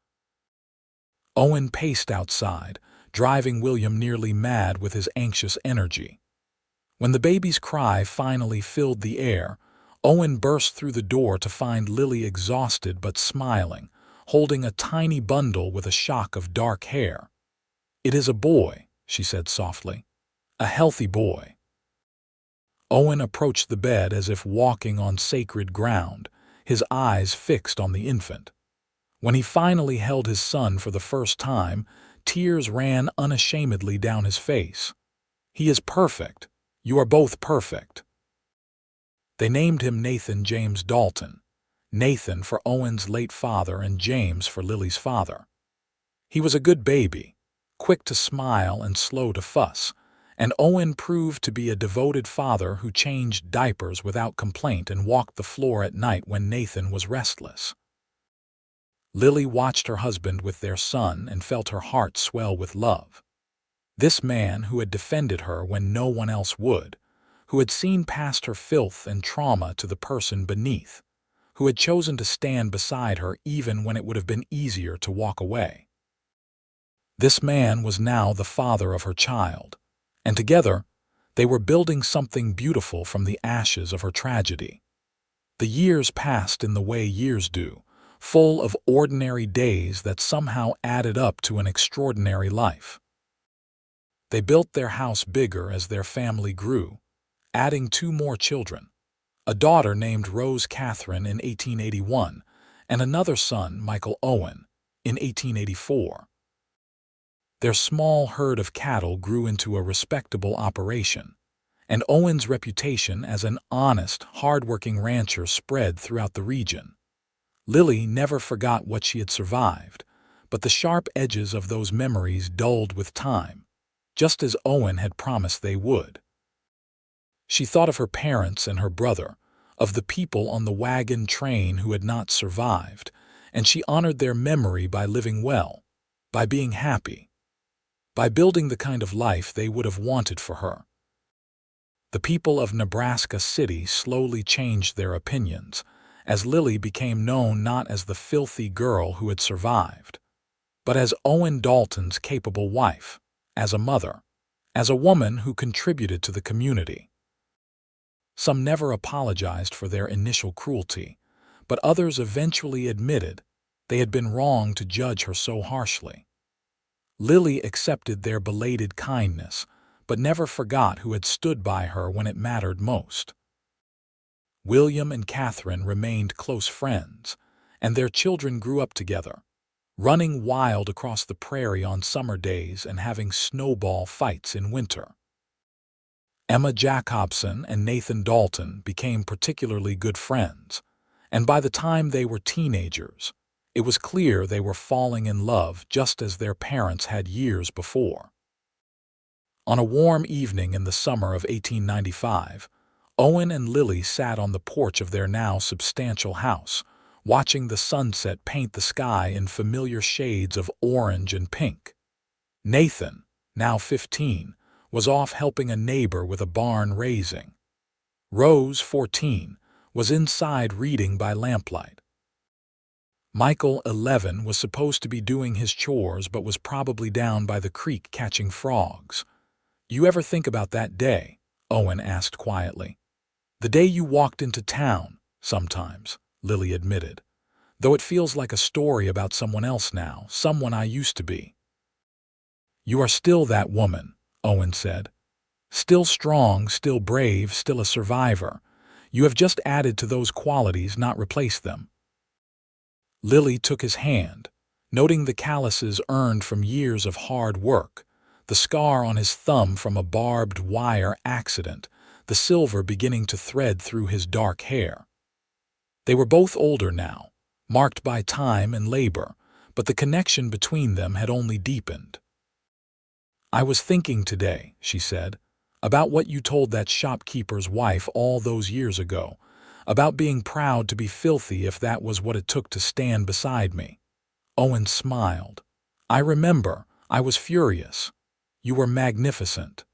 Owen paced outside, driving William nearly mad with his anxious energy. When the baby's cry finally filled the air, Owen burst through the door to find Lily exhausted but smiling, holding a tiny bundle with a shock of dark hair. "It is a boy," she said softly. "A healthy boy." Owen approached the bed as if walking on sacred ground, his eyes fixed on the infant. When he finally held his son for the first time, tears ran unashamedly down his face. "He is perfect. You are both perfect." They named him Nathan James Dalton, Nathan for Owen's late father and James for Lily's father. He was a good baby, quick to smile and slow to fuss, and Owen proved to be a devoted father who changed diapers without complaint and walked the floor at night when Nathan was restless. Lily watched her husband with their son and felt her heart swell with love. This man who had defended her when no one else would, who had seen past her filth and trauma to the person beneath, who had chosen to stand beside her even when it would have been easier to walk away. This man was now the father of her child, and together they were building something beautiful from the ashes of her tragedy. The years passed in the way years do, full of ordinary days that somehow added up to an extraordinary life. They built their house bigger as their family grew, adding 2 more children, a daughter named Rose Catherine in 1881 and another son, Michael Owen, in 1884. Their small herd of cattle grew into a respectable operation, and Owen's reputation as an honest, hard-working rancher spread throughout the region. Lily never forgot what she had survived, but the sharp edges of those memories dulled with time, just as Owen had promised they would. She thought of her parents and her brother, of the people on the wagon train who had not survived, and she honored their memory by living well, by being happy, by building the kind of life they would have wanted for her. The people of Nebraska City slowly changed their opinions, as Lily became known not as the filthy girl who had survived, but as Owen Dalton's capable wife, as a mother, as a woman who contributed to the community. Some never apologized for their initial cruelty, but others eventually admitted they had been wrong to judge her so harshly. Lily accepted their belated kindness, but never forgot who had stood by her when it mattered most. William and Catherine remained close friends, and their children grew up together, running wild across the prairie on summer days and having snowball fights in winter. Emma Jacobson and Nathan Dalton became particularly good friends, and by the time they were teenagers, it was clear they were falling in love just as their parents had years before. On a warm evening in the summer of 1895, Owen and Lily sat on the porch of their now substantial house, watching the sunset paint the sky in familiar shades of orange and pink. Nathan, now 15, was off helping a neighbor with a barn raising. Rose, 14, was inside reading by lamplight. Michael, 11, was supposed to be doing his chores but was probably down by the creek catching frogs. "You ever think about that day?" Owen asked quietly. "The day you walked into town, sometimes," Lily admitted, "though it feels like a story about someone else now, someone I used to be." "You are still that woman," Owen said. "Still strong, still brave, still a survivor. You have just added to those qualities, not replaced them." Lily took his hand, noting the calluses earned from years of hard work, the scar on his thumb from a barbed wire accident, the silver beginning to thread through his dark hair. They were both older now, marked by time and labor, but the connection between them had only deepened. "I was thinking today," she said, "about what you told that shopkeeper's wife all those years ago, about being proud to be filthy if that was what it took to stand beside me." Owen smiled. "I remember. I was furious. You were magnificent.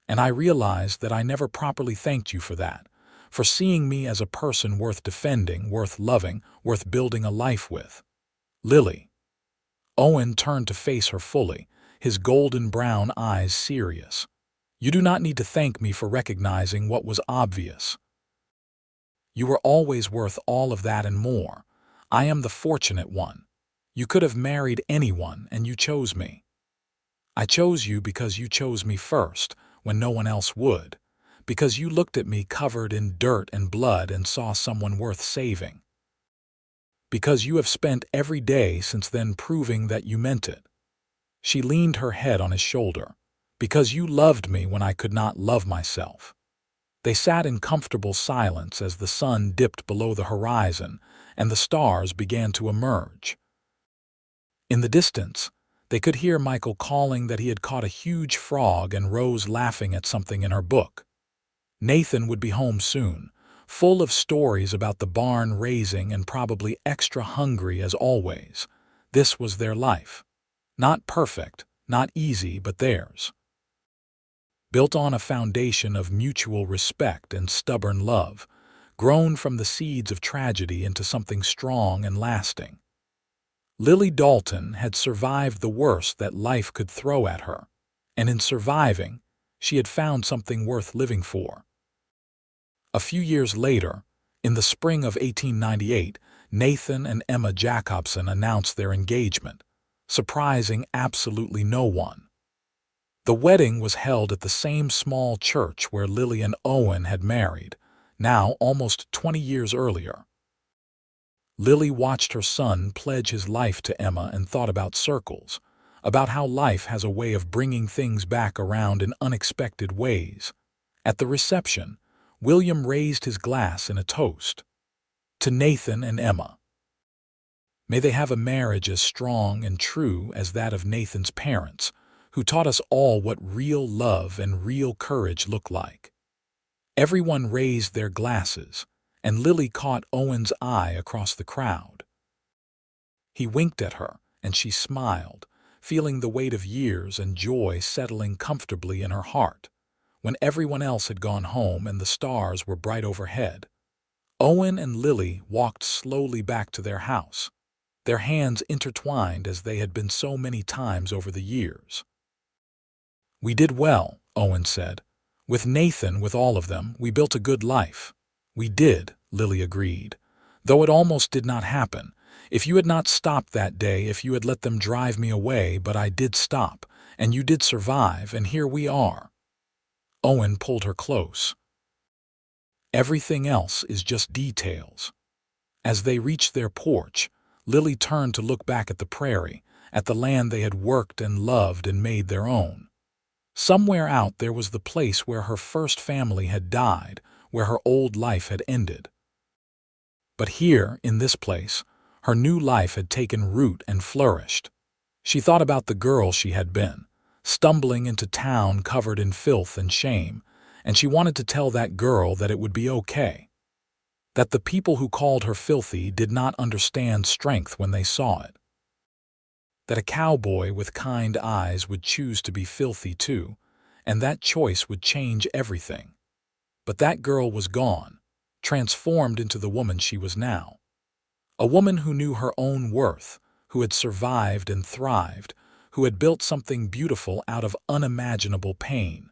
And I realized that I never properly thanked you for that, for seeing me as a person worth defending, worth loving, worth building a life with. Lily." Owen turned to face her fully, his golden brown eyes serious. "You do not need to thank me for recognizing what was obvious. You were always worth all of that and more. I am the fortunate one. You could have married anyone, and you chose me. I chose you because you chose me first, when no one else would, because you looked at me covered in dirt and blood and saw someone worth saving. Because you have spent every day since then proving that you meant it." She leaned her head on his shoulder. "Because you loved me when I could not love myself." They sat in comfortable silence as the sun dipped below the horizon and the stars began to emerge. In the distance, they could hear Michael calling that he had caught a huge frog and Rose laughing at something in her book. Nathan would be home soon, full of stories about the barn raising and probably extra hungry as always. This was their life. Not perfect, not easy, but theirs. Built on a foundation of mutual respect and stubborn love, grown from the seeds of tragedy into something strong and lasting. Lily Dalton had survived the worst that life could throw at her, and in surviving, she had found something worth living for. A few years later, in the spring of 1898, Nathan and Emma Jacobson announced their engagement, surprising absolutely no one. The wedding was held at the same small church where Lily and Owen had married, now almost 20 years earlier. Lily watched her son pledge his life to Emma and thought about circles, about how life has a way of bringing things back around in unexpected ways. At the reception, William raised his glass in a toast. "To Nathan and Emma. May they have a marriage as strong and true as that of Nathan's parents, who taught us all what real love and real courage look like." Everyone raised their glasses, and Lily caught Owen's eye across the crowd. He winked at her, and she smiled, feeling the weight of years and joy settling comfortably in her heart. When everyone else had gone home and the stars were bright overhead, Owen and Lily walked slowly back to their house, their hands intertwined as they had been so many times over the years. "We did well," Owen said. "With Nathan, with all of them, we built a good life." "We did," Lily agreed, "though it almost did not happen. If you had not stopped that day, if you had let them drive me away, but I did stop, and you did survive, and here we are." Owen pulled her close. "Everything else is just details." As they reached their porch, Lily turned to look back at the prairie, at the land they had worked and loved and made their own. Somewhere out there was the place where her first family had died, where her old life had ended. But here, in this place, her new life had taken root and flourished. She thought about the girl she had been, stumbling into town covered in filth and shame, and she wanted to tell that girl that it would be okay. That the people who called her filthy did not understand strength when they saw it. That a cowboy with kind eyes would choose to be filthy too, and that choice would change everything. But that girl was gone, transformed into the woman she was now. A woman who knew her own worth, who had survived and thrived, who had built something beautiful out of unimaginable pain.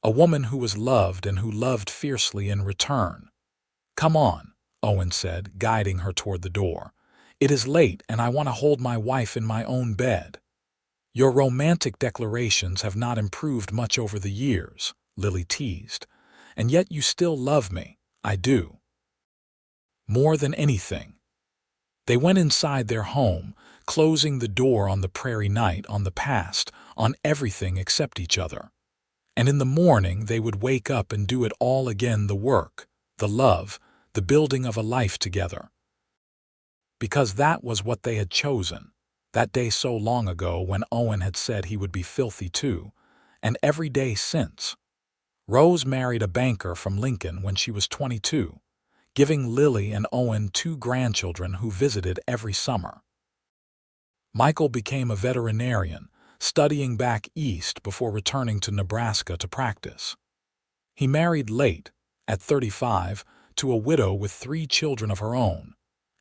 A woman who was loved and who loved fiercely in return. "Come on," Owen said, guiding her toward the door. "It is late and I want to hold my wife in my own bed." "Your romantic declarations have not improved much over the years," Lily teased. "And yet you still love me." "I do. More than anything." They went inside their home, closing the door on the prairie night, on the past, on everything except each other. And in the morning they would wake up and do it all again, the work, the love, the the building of a life together. Because that was what they had chosen, that day so long ago when Owen had said he would be filthy too, and every day since. Rose married a banker from Lincoln when she was 22, giving Lily and Owen 2 grandchildren who visited every summer. Michael became a veterinarian, studying back east before returning to Nebraska to practice. He married late, at 35, to a widow with 3 children of her own,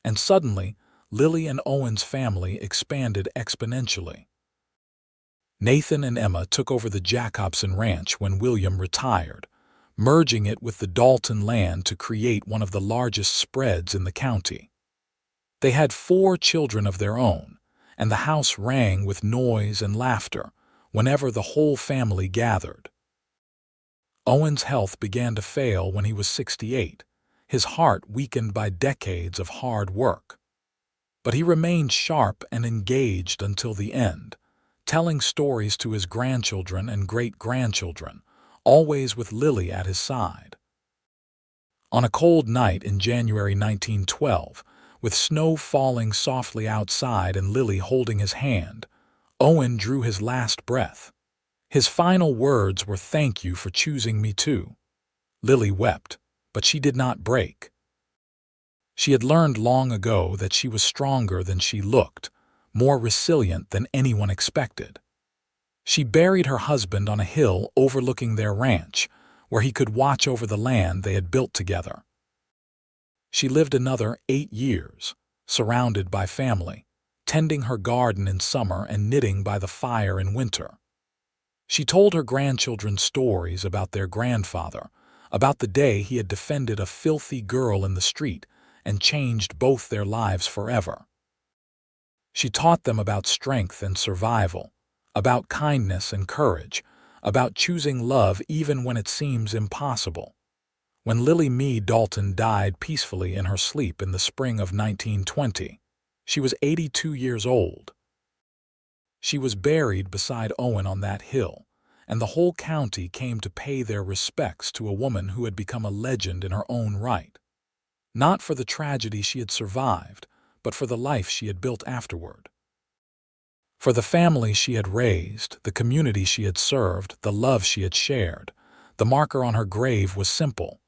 and suddenly, Lily and Owen's family expanded exponentially. Nathan and Emma took over the Jacobson Ranch when William retired, merging it with the Dalton land to create one of the largest spreads in the county. They had 4 children of their own, and the house rang with noise and laughter whenever the whole family gathered. Owen's health began to fail when he was 68, his heart weakened by decades of hard work. But he remained sharp and engaged until the end, telling stories to his grandchildren and great-grandchildren, always with Lily at his side. On a cold night in January 1912, with snow falling softly outside and Lily holding his hand, Owen drew his last breath. His final words were, "Thank you for choosing me too." Lily wept, but she did not break. She had learned long ago that she was stronger than she looked, more resilient than anyone expected. She buried her husband on a hill overlooking their ranch, where he could watch over the land they had built together. She lived another 8 years, surrounded by family, tending her garden in summer and knitting by the fire in winter. She told her grandchildren stories about their grandfather, about the day he had defended a filthy girl in the street and changed both their lives forever. She taught them about strength and survival, about kindness and courage, about choosing love even when it seems impossible. When Lily Mae Dalton died peacefully in her sleep in the spring of 1920, she was 82 years old. She was buried beside Owen on that hill, and the whole county came to pay their respects to a woman who had become a legend in her own right. Not for the tragedy she had survived, but for the life she had built afterward. For the family she had raised, the community she had served, the love she had shared, the marker on her grave was simple.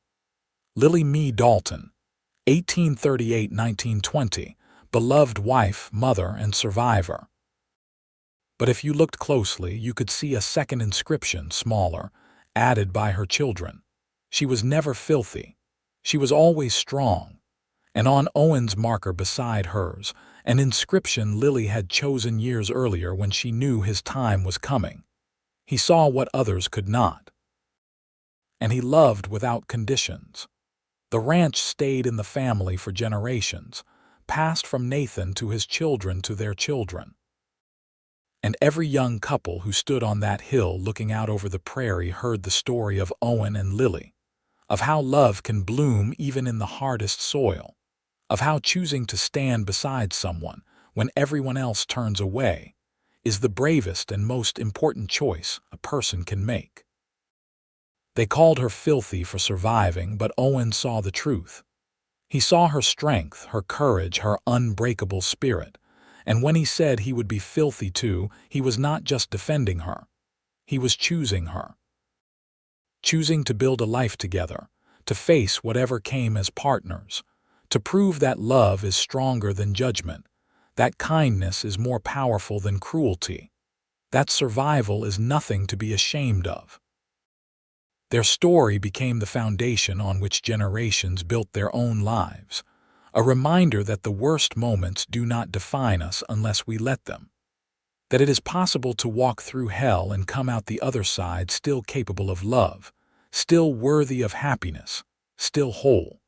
Lily Mae Dalton, 1838–1920, beloved wife, mother, and survivor. But if you looked closely, you could see a second inscription, smaller, added by her children. She was never filthy. She was always strong. And on Owen's marker beside hers, an inscription Lily had chosen years earlier when she knew his time was coming. He saw what others could not. And he loved without conditions. The ranch stayed in the family for generations, passed from Nathan to his children to their children. And every young couple who stood on that hill looking out over the prairie heard the story of Owen and Lily, of how love can bloom even in the hardest soil, of how choosing to stand beside someone when everyone else turns away is the bravest and most important choice a person can make. They called her filthy for surviving, but Owen saw the truth. He saw her strength, her courage, her unbreakable spirit, and when he said he would be filthy too, he was not just defending her. He was choosing her. Choosing to build a life together, to face whatever came as partners, to prove that love is stronger than judgment, that kindness is more powerful than cruelty, that survival is nothing to be ashamed of. Their story became the foundation on which generations built their own lives, a reminder that the worst moments do not define us unless we let them, that it is possible to walk through hell and come out the other side still capable of love, still worthy of happiness, still whole.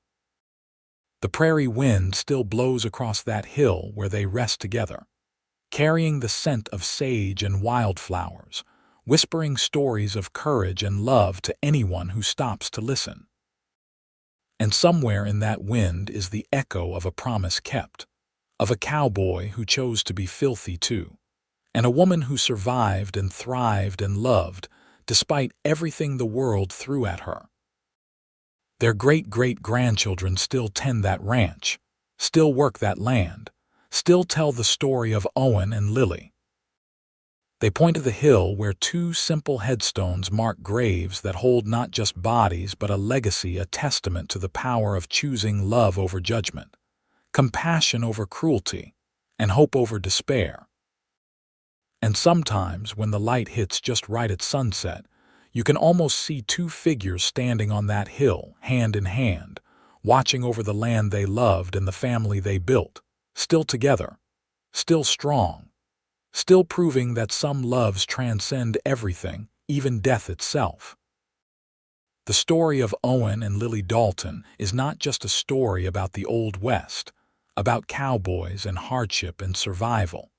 The prairie wind still blows across that hill where they rest together, carrying the scent of sage and wildflowers, whispering stories of courage and love to anyone who stops to listen. And somewhere in that wind is the echo of a promise kept, of a cowboy who chose to be filthy too, and a woman who survived and thrived and loved despite everything the world threw at her. Their great-great-grandchildren still tend that ranch, still work that land, still tell the story of Owen and Lily. They point to the hill where two simple headstones mark graves that hold not just bodies but a legacy, a testament to the power of choosing love over judgment, compassion over cruelty, and hope over despair. And sometimes, when the light hits just right at sunset, you can almost see two figures standing on that hill, hand in hand, watching over the land they loved and the family they built, still together, still strong, still proving that some loves transcend everything, even death itself. The story of Owen and Lily Dalton is not just a story about the Old West, about cowboys and hardship and survival.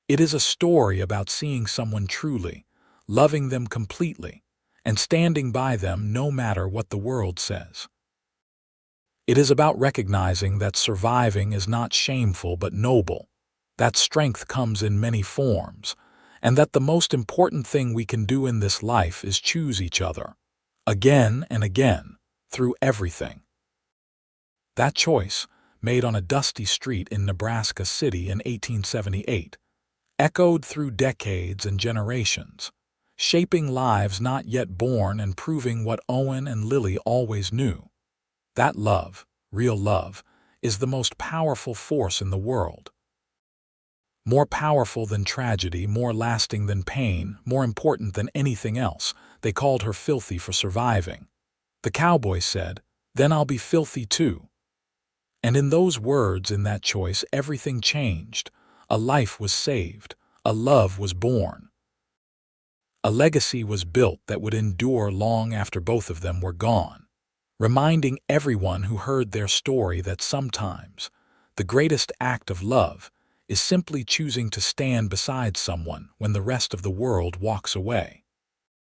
It is a story about seeing someone truly, loving them completely, and standing by them no matter what the world says. It is about recognizing that surviving is not shameful but noble, that strength comes in many forms, and that the most important thing we can do in this life is choose each other, again and again, through everything. That choice, made on a dusty street in Nebraska City in 1878, echoed through decades and generations, shaping lives not yet born and proving what Owen and Lily always knew: that love, real love, is the most powerful force in the world. More powerful than tragedy, more lasting than pain, more important than anything else. They called her filthy for surviving. The cowboy said, "Then I'll be filthy too." And in those words, in that choice, everything changed. A life was saved. A love was born. A legacy was built that would endure long after both of them were gone, reminding everyone who heard their story that sometimes the greatest act of love is simply choosing to stand beside someone when the rest of the world walks away.